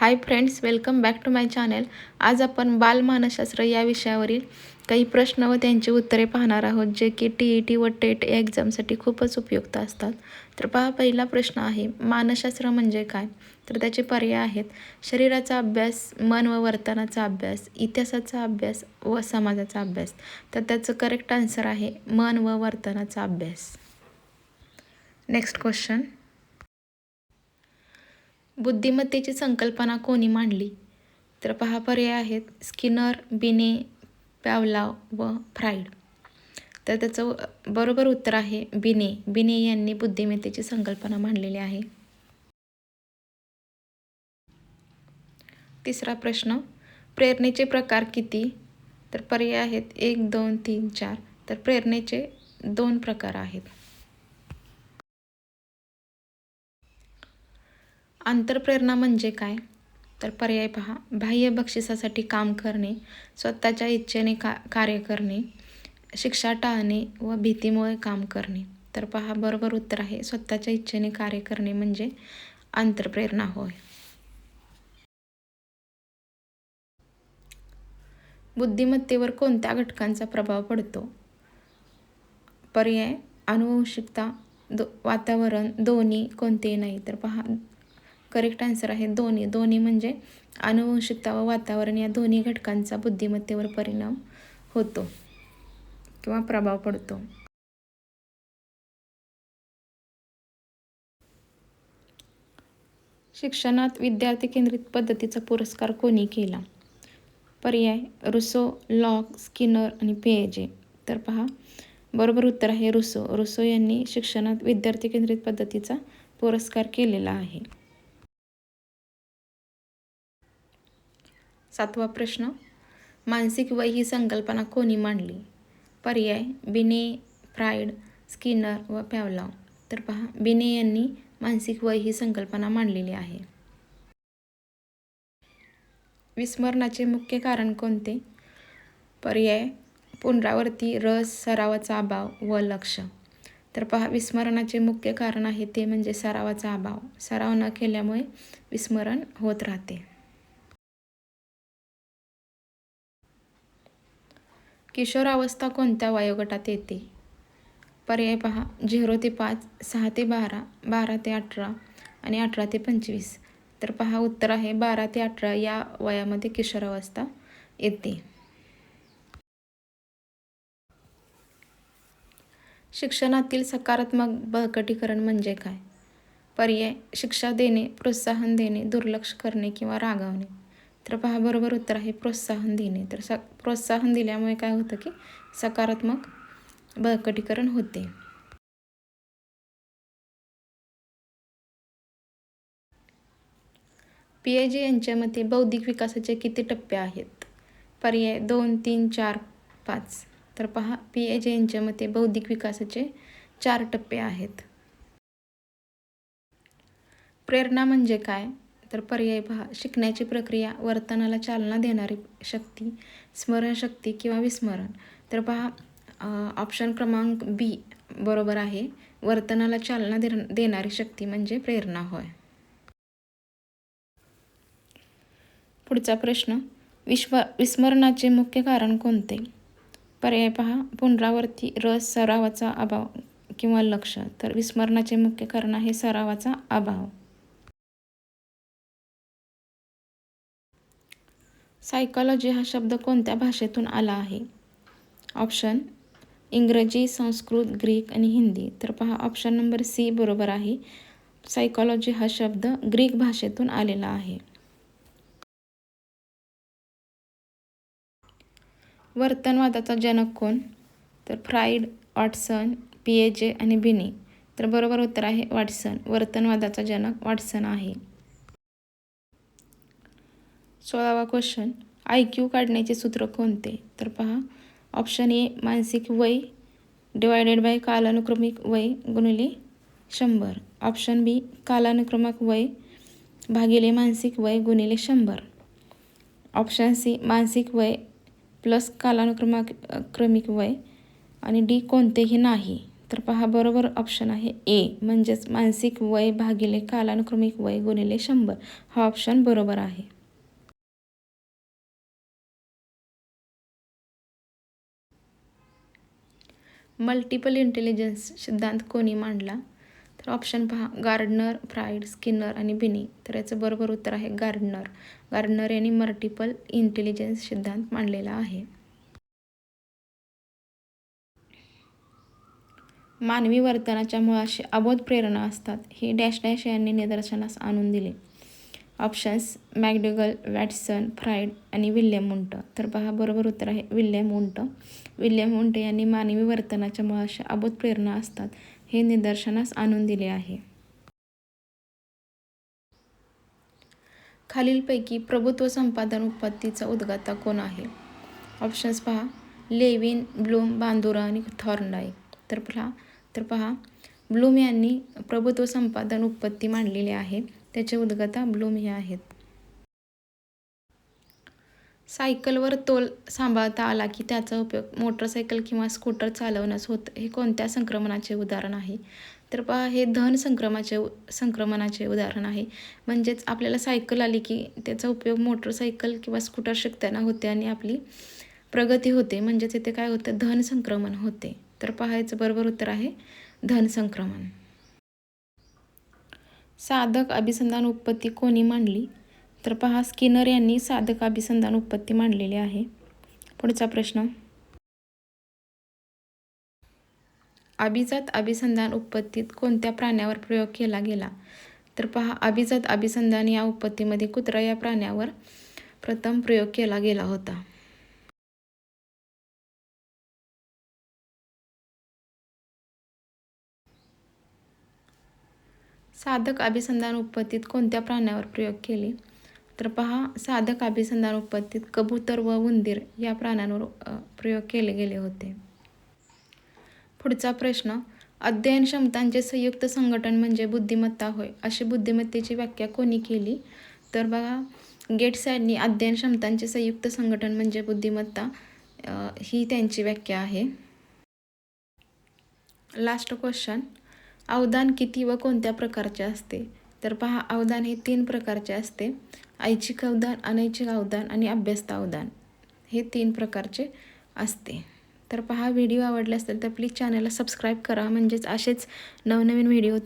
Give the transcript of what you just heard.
High friends, welcome back to my channel. आज आपण बालमानसशास्त्र या विषयावरील काही प्रश्न व त्यांची उत्तरे पाहणार आहोत, जे की TET व टेट या एक्झामसाठी खूपच उपयुक्त असतात. तर पहा, पहिला प्रश्न आहे, मानसशास्त्र म्हणजे काय? तर त्याचे पर्याय आहेत: शरीराचा अभ्यास, मन व वर्तनाचा अभ्यास, इतिहासाचा अभ्यास व समाजाचा अभ्यास. तर त्याचं करेक्ट आन्सर आहे मन व वर्तनाचा अभ्यास. नेक्स्ट क्वेश्चन, बुद्धिमत्तेची संकल्पना कोणी मांडली? तर पहा, पर्याय आहेत स्किनर, बिने, पॅवलॉव व फ्राइड. तर त्याचं बरोबर उत्तर आहे बिने. बिने यांनी बुद्धिमत्तेची संकल्पना मांडलेली आहे. तिसरा प्रश्न, प्रेरणेचे प्रकार किती? तर पर्याय आहेत 1, 2, 3, 4. तर प्रेरणेचे 2 प्रकार आहेत. आंतरप्रेरणा म्हणजे काय? तर पर्याय पहा, बाह्य बक्षिसासाठी काम करणे, स्वतःच्या इच्छेने कार्य करणे, शिक्षा टाळणे व भीतीमुळे काम करणे. तर पहा, बरोबर उत्तर आहे स्वतःच्या इच्छेने कार्य करणे म्हणजे आंतरप्रेरणा होय. बुद्धिमत्तेवर कोणत्या घटकांचा प्रभाव पडतो? पर्याय आनुवंशिकता, वातावरण, दोन्ही, कोणतेही नाही. तर पहा, करेक्ट आन्सर आहे दोन्ही. दोन्ही म्हणजे आनुवंशिकता व वातावरण या दोन्ही घटकांचा बुद्धिमत्तेवर परिणाम होतो किंवा प्रभाव पडतो. शिक्षणात विद्यार्थी केंद्रित पद्धतीचा पुरस्कार कोणी केला? पर्याय रुसो, लॉक, स्किनर आणि पिएजे. तर पहा, बरोबर उत्तर आहे रुसो. रुसो यांनी शिक्षणात विद्यार्थी केंद्रित पद्धतीचा पुरस्कार केलेला आहे. 7वा प्रश्न, मानसिक वय ही संकल्पना कोणी मांडली? पर्याय बिने, फ्राइड, स्किनर व पॅवलॉव. तर पहा, बिने यांनी मानसिक वय ही संकल्पना मांडलेली आहे. विस्मरणाचे मुख्य कारण कोणते? पर्याय पुनरावृत्ती, रस, सरावाचा अभाव व लक्ष. तर पहा, विस्मरणाचे मुख्य कारण आहे ते म्हणजे सरावाचा अभाव. सराव न केल्यामुळे विस्मरण होत राहते. किशोरावस्था कोणत्या वयोगटात येते? पर्याय पहा 0 ते 5, 6 ते 12, 12 ते 18 आणि 18 ते 25. तर पहा, उत्तर आहे 12 ते 18 या वयामध्ये किशोरावस्था येते. शिक्षणातील सकारात्मक बळकटीकरण म्हणजे काय? पर्याय शिक्षा देणे, प्रोत्साहन देणे, दुर्लक्ष करणे किंवा रागावणे. तर पहा, बरोबर उत्तर आहे प्रोत्साहन देणे. तर प्रोत्साहन दिल्यामुळे काय होतं की सकारात्मक बळकटीकरण होते. पिएजे यांच्या मते बौद्धिक विकासाचे किती टप्पे आहेत? पर्याय 2, 3, 4, 5. तर पहा, पिएजे यांच्या मते बौद्धिक विकासाचे 4 टप्पे आहेत. प्रेरणा म्हणजे काय? तर पर्याय पहा, शिकण्याची प्रक्रिया, वर्तनाला चालना देणारी शक्ती, स्मरणशक्ती किंवा विस्मरण. तर पहा, ऑप्शन क्रमांक बी बरोबर आहे. वर्तनाला चालना देणारी शक्ती म्हणजे प्रेरणा होय. पुढचा प्रश्न, विस्मरणाचे मुख्य कारण कोणते? पर्याय पहा, पुनरावृत्ती, रस, सरावाचा अभाव किंवा लक्ष. तर विस्मरणाचे मुख्य कारण आहे सरावाचा अभाव. सायकॉलॉजी हा शब्द कोणत्या भाषेतून आला आहे? ऑप्शन इंग्रजी, संस्कृत, ग्रीक आणि हिंदी. तर पहा, ऑप्शन नंबर सी बरोबर आहे. सायकॉलॉजी हा शब्द ग्रीक भाषेतून आलेला आहे. वर्तनवादाचा जनक कोण? तर फ्राइड, वॉटसन, पिएजे आणि बिने. तर बरोबर उत्तर आहे वॉटसन. वर्तनवादाचा जनक वॉटसन आहे. 16वा क्वेश्चन, IQ काढण्याचे सूत्र कोणते? तर पहा, ऑप्शन ए मानसिक वय डिवायडेड बाय कालानुक्रमिक वय गुणिले 100. ऑप्शन बी कालानुक्रमिक वय भागिले मानसिक वय गुणिले 100. ऑप्शन सी मानसिक वय प्लस कालानुक्रमिक वय आणि डी कोणतेही नाही. तर पहा बरोबर ऑप्शन आहे ए, म्हणजेच मानसिक वय भागिले कालानुक्रमिक वय गुणिले 100. हा ऑप्शन बरोबर आहे. मल्टिपल इंटेलिजन्स सिद्धांत कोणी मांडला? तर ऑप्शन पहा गार्डनर, फ्राइड, स्किनर आणि बिनी. तर याचं बरोबर उत्तर आहे गार्डनर. गार्डनर यांनी मल्टिपल इंटेलिजन्स सिद्धांत मांडलेला आहे. मानवी वर्तनाच्या मुळाशी अबोध प्रेरणा असतात हे डॅश डॅश यांनी निदर्शनास आणून दिले. ऑप्शन्स मॅकडोगल, वॅटसन, फ्राइड आणि विल्यम वुंट. तर पहा बरोबर उत्तर आहे विल्यम वुंट. विल्यम वुंट यांनी मानवी वर्तनाच्या मुळाशी अबोध प्रेरणा असतात हे निदर्शनास आणून दिले आहे. खालीलपैकी प्रभुत्व संपादन उत्पत्तीचा उद्गाता कोण आहे? ऑप्शन्स पहा लेविन, ब्लूम, बांदुरा आणि थॉर्नडाईक. तर पहा ब्लूम यांनी प्रभुत्व संपादन उत्पत्ती मांडलेली आहे. त्याचे उद्गाता ब्लूम हे आहेत. सायकलवर तोल सांभाळता आला की त्याचा उपयोग मोटरसायकल किंवा स्कूटर चालवण्यास होतो हे कोणत्या संक्रमणाचे उदाहरण आहे? तर पहा हे धन संक्रमणाचे उदाहरण आहे. म्हणजेच आपल्याला सायकल आली की त्याचा उपयोग मोटरसायकल किंवा स्कूटर शिकताना होते आणि आपली प्रगती होते. म्हणजेच इथे काय होतं? धन संक्रमण होते. तर पहा याचं बरोबर उत्तर आहे धन संक्रमण. साधक अभिसंधान उत्पत्ती कोणी मांडली? तर पहा स्किनर यांनी साधक अभिसंधान उत्पत्ती मांडलेली आहे. पुढचा प्रश्न अभिजात अभिसंधान उत्पत्तीत कोणत्या प्राण्यावर प्रयोग केला गेला? तर पहा अभिजात अभिसंधान या उत्पत्तीमध्ये कुत्रा या प्राण्यावर प्रथम प्रयोग केला गेला होता. साधक अभिसंधान उत्पत्तीत कोणत्या प्राण्यावर प्रयोग केले? तर पहा साधक अभिसंधान उत्पत्तीत कबूतर व उंदीर या प्राण्यांवर प्रयोग केले गेले होते. पुढचा प्रश्न अध्ययन क्षमतांचे संयुक्त संघटन म्हणजे बुद्धिमत्ता होय अशी बुद्धिमत्तेची व्याख्या कोणी केली? तर बघा गेट्स यांनी अध्ययन क्षमतांचे संयुक्त संघटन म्हणजे बुद्धिमत्ता ही त्यांची व्याख्या आहे. लास्ट क्वेश्चन अवदान किती व कोणत्या प्रकारचे असते? तर पहा अवदान हे 3 प्रकारचे असते. ऐच्छिक अवदान, अनैच्छिक अवदान आणि अभ्यस्त अवदान हे 3 प्रकारचे असते. तर पहा व्हिडिओ आवडले असेल तर प्लीज चॅनलला सबस्क्राईब करा. म्हणजेच असेच नवनवीन व्हिडिओ